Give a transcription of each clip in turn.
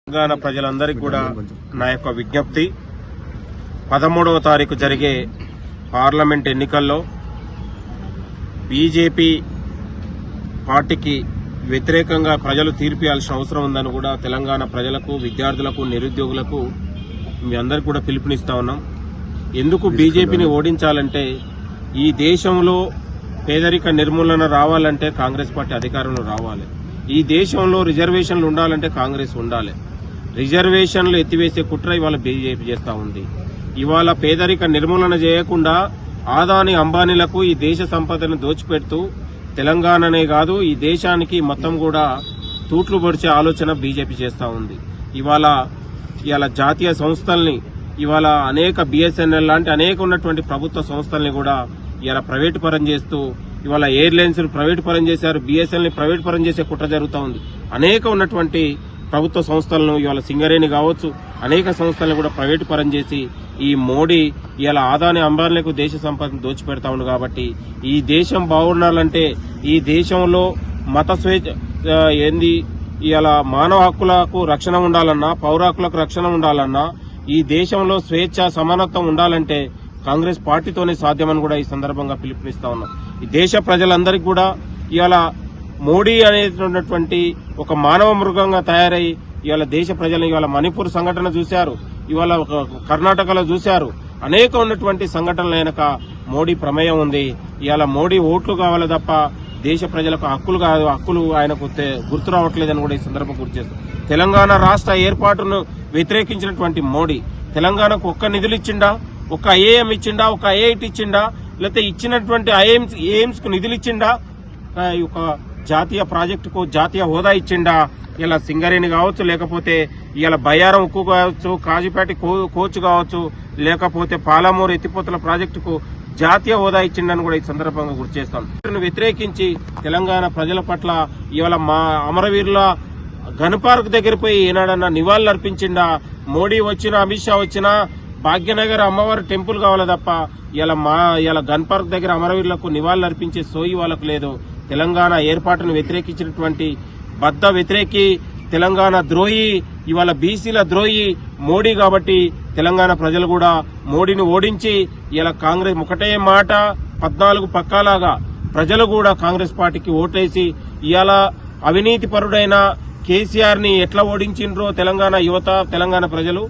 తెలంగాణ ప్రజలందరికీ కూడా నా యొక్క విజ్ఞప్తి 13వ తారీఖు జరిగే పార్లమెంట్ ఎన్నికల్లో బీజేపీ పార్టీకి వ్యతిరేకంగా ప్రజలు తీర్పు ఇవ్వాల్సిన అవసరం ఉందని కూడా తెలంగాణ ప్రజలకు, విద్యార్థులకు, నిరుద్యోగులకు మీ అందరికీ కూడా పిలుపునిస్తా ఉన్నాం. ఎందుకు బీజేపీని ఓడించాలంటే ఈ దేశంలో పేదరిక నిర్మూలన రావాలంటే కాంగ్రెస్ పార్టీ అధికారంలో రావాలి. ఈ దేశంలో రిజర్వేషన్లు ఉండాలంటే కాంగ్రెస్ ఉండాలి. రిజర్వేషన్లు ఎత్తివేసే కుట్ర ఇవాళ బీజేపీ చేస్తా ఉంది. ఇవాళ పేదరిక నిర్మూలన చేయకుండా ఆదాని అంబానీలకు ఈ దేశ సంపదను దోచిపెడుతూ తెలంగాణనే కాదు ఈ దేశానికి మొత్తం కూడా తూట్లు పొడిచే ఆలోచన బీజేపీ చేస్తా ఉంది. ఇవాళ జాతీయ సంస్థల్ని ఇవాళ అనేక బిఎస్ఎన్ఎల్ లాంటి అనేక ఉన్నటువంటి ప్రభుత్వ సంస్థల్ని కూడా ఇవాళ ప్రైవేటు పరం చేస్తూ ఇవాళ ఎయిర్లైన్స్ ప్రైవేటు పరం చేశారు, బిఎస్ఎన్ఎల్ ప్రైవేటు పరం చేసే కుట్ర జరుగుతూ ఉంది. అనేక ఉన్నటువంటి ప్రభుత్వ సంస్థలను ఇవాళ సింగరేణి కావచ్చు అనేక సంస్థలను కూడా ప్రైవేటు పరం చేసి ఈ మోడీ ఇవాళ ఆదాని అంబానీలకు దేశ సంపదను దోచిపెడతా ఉంది. కాబట్టి ఈ దేశం బాగుండాలంటే ఈ దేశంలో మత స్వేచ్ఛ ఏంది ఇవాళ మానవ హక్కులకు రక్షణ ఉండాలన్నా, పౌర హక్కులకు రక్షణ ఉండాలన్నా, ఈ దేశంలో స్వేచ్ఛ సమానత్వం ఉండాలంటే కాంగ్రెస్ పార్టీతోనే సాధ్యమని కూడా ఈ సందర్భంగా పిలుపునిస్తా ఉన్నాం. ఈ దేశ ప్రజలందరికీ కూడా ఇవాళ మోడీ అనేటువంటి ఒక మానవ మృగంగా తయారై ఇవాళ దేశ ప్రజలను ఇవాళ మణిపూర్ సంఘటన చూశారు, ఇవాళ కర్ణాటకలో చూశారు. అనేక ఉన్నటువంటి సంఘటనల వెనక మోడీ ప్రమేయం ఉంది. ఇవాళ మోడీ ఓట్లు కావాలి తప్ప దేశ ప్రజలకు హక్కులు కాదు, హక్కులు ఆయనకు గుర్తు రావట్లేదని కూడా ఈ సందర్భం గుర్తు చేస్తారు. తెలంగాణ రాష్ట్ర ఏర్పాటును వ్యతిరేకించినటువంటి మోడీ తెలంగాణకు ఒక్క నిధులు ఇచ్చిండా, ఒక ఐఏఎం ఇచ్చిండా, ఒక ఐఐటి ఇచ్చిండా, లేకపోతే ఇచ్చినటువంటి ఎయిమ్స్ కు నిధులు ఇచ్చిండా, ఒక జాతీయ ప్రాజెక్టుకు జాతీయ హోదా ఇచ్చిండా? ఇలా సింగరేణి కావచ్చు, లేకపోతే ఇలా బయ్యారం ఉక్కు కావచ్చు, కాజీపేట కోచ్ కావచ్చు, లేకపోతే పాలమూరు ఎత్తిపోతల ప్రాజెక్టుకు జాతీయ హోదా ఇచ్చిండని కూడా ఈ సందర్భంగా గుర్తు చేస్తాం. వ్యతిరేకించి తెలంగాణ ప్రజల పట్ల ఇవాళ మా అమరవీరుల గన్ పార్క్ దగ్గర పోయి ఏనాడన్నా నివాళులు అర్పించిండా? మోడీ వచ్చినా, అమిత్ షా వచ్చినా భాగ్యనగర్ అమ్మవారి టెంపుల్ కావాలి తప్ప ఇలా గన్ పార్క్ దగ్గర అమరవీరులకు నివాళులు అర్పించే సోయి వాళ్ళకు లేదు. తెలంగాణ ఏర్పాటును వ్యతిరేకించినటువంటి బద్ద వ్యతిరేకి, తెలంగాణ ద్రోహి, ఇవాళ బీసీల ద్రోహి మోడీ. కాబట్టి తెలంగాణ ప్రజలు కూడా మోడీని ఓడించి ఇలా కాంగ్రెస్ ఒకటే మాట 14 పక్కాలాగా ప్రజలు కూడా కాంగ్రెస్ పార్టీకి ఓటేసి ఇవాళ అవినీతి పరుడైన కేసీఆర్ ని ఎట్లా ఓడించిండ్రో తెలంగాణ యువత, తెలంగాణ ప్రజలు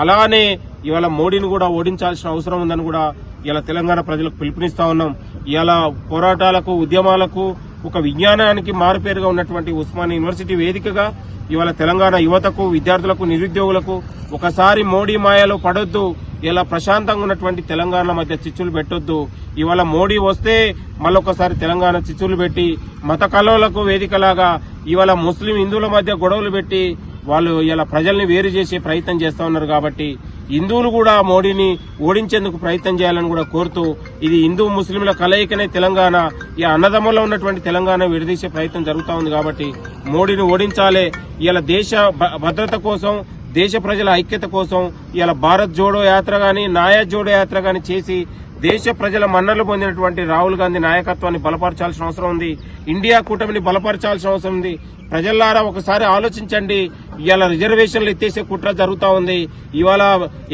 అలానే ఇవాళ మోడీని కూడా ఓడించాల్సిన అవసరం ఉందని కూడా ఇలా తెలంగాణ ప్రజలకు పిలుపునిస్తా ఉన్నాం. ఇలా పోరాటాలకు, ఉద్యమాలకు ఒక విజ్ఞానానికి మారుపేరుగా ఉన్నటువంటి ఉస్మానియా యూనివర్సిటీ వేదికగా ఇవాళ తెలంగాణ యువతకు, విద్యార్థులకు, నిరుద్యోగులకు ఒకసారి మోడీ మాయలో పడొద్దు, ఇలా ప్రశాంతంగా ఉన్నటువంటి తెలంగాణ మధ్య చిచ్చులు పెట్టొద్దు. ఇవాళ మోడీ వస్తే మళ్ళొకసారి తెలంగాణ చిచ్చులు పెట్టి మత కలవలకు వేదికలాగా ఇవాళ ముస్లిం హిందువుల మధ్య గొడవలు పెట్టి వాళ్ళు ఇలా ప్రజల్ని వేరు చేసే ప్రయత్నం చేస్తా ఉన్నారు. కాబట్టి హిందువులు కూడా మోడీని ఓడించేందుకు ప్రయత్నం చేయాలని కూడా కోరుతూ ఇది హిందూ ముస్లింల కలయికనే తెలంగాణ, ఈ అన్నదమ్ముల్లో ఉన్నటువంటి తెలంగాణ విడదీసే ప్రయత్నం జరుగుతూ ఉంది. కాబట్టి మోడీని ఓడించాలి. ఇలా దేశ భద్రత కోసం, దేశ ప్రజల ఐక్యత కోసం ఇలా భారత్ జోడో యాత్ర గాని, నాయక్ జోడో యాత్ర గాని చేసి దేశ ప్రజల మన్నలు పొందినటువంటి రాహుల్ గాంధీ నాయకత్వాన్ని బలపరచాల్సిన అవసరం ఉంది. ఇండియా కూటమిని బలపరచాల్సిన అవసరం ఉంది. ప్రజలారా ఒకసారి ఆలోచించండి. ఇవాళ రిజర్వేషన్లు ఎత్తేసే కుట్ర జరుగుతూ ఉంది. ఇవాళ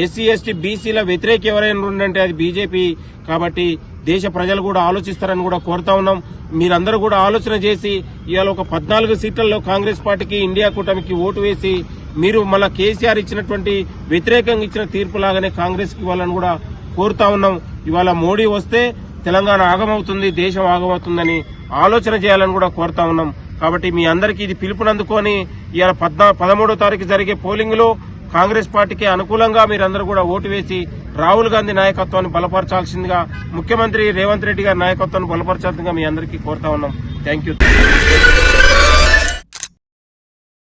ఎస్సీ, ఎస్టీ, బీసీల వ్యతిరేక ఎవరైనా ఉందంటే అది బీజేపీ. కాబట్టి దేశ ప్రజలు కూడా ఆలోచిస్తారని కూడా కోరుతా ఉన్నాం. మీరందరూ కూడా ఆలోచన చేసి ఇవాళ ఒక 14 సీట్లలో కాంగ్రెస్ పార్టీకి, ఇండియా కూటమికి ఓటు వేసి మీరు మళ్ళా కేసీఆర్ ఇచ్చినటువంటి వ్యతిరేకంగా ఇచ్చిన తీర్పులాగానే కాంగ్రెస్ కి ఇవ్వాలని కూడా కోరుతా ఉన్నాం. ఇవాళ మోడీ వస్తే తెలంగాణ ఆగమవుతుంది, దేశం ఆగమవుతుందని ఆలోచన చేయాలని కూడా కోరుతా ఉన్నాం. కాబట్టి మీ అందరికీ ఇది పిలుపునందుకొని ఇవాళ 13వ తారీఖు జరిగే పోలింగ్ లో కాంగ్రెస్ పార్టీకి అనుకూలంగా మీరందరూ కూడా ఓటు వేసి రాహుల్ గాంధీ నాయకత్వాన్ని బలపరచాల్సిందిగా, ముఖ్యమంత్రి రేవంత్ రెడ్డి గారి నాయకత్వాన్ని బలపరచాల్సిందిగా మీ అందరికీ కోరుతా ఉన్నాం. Thank you.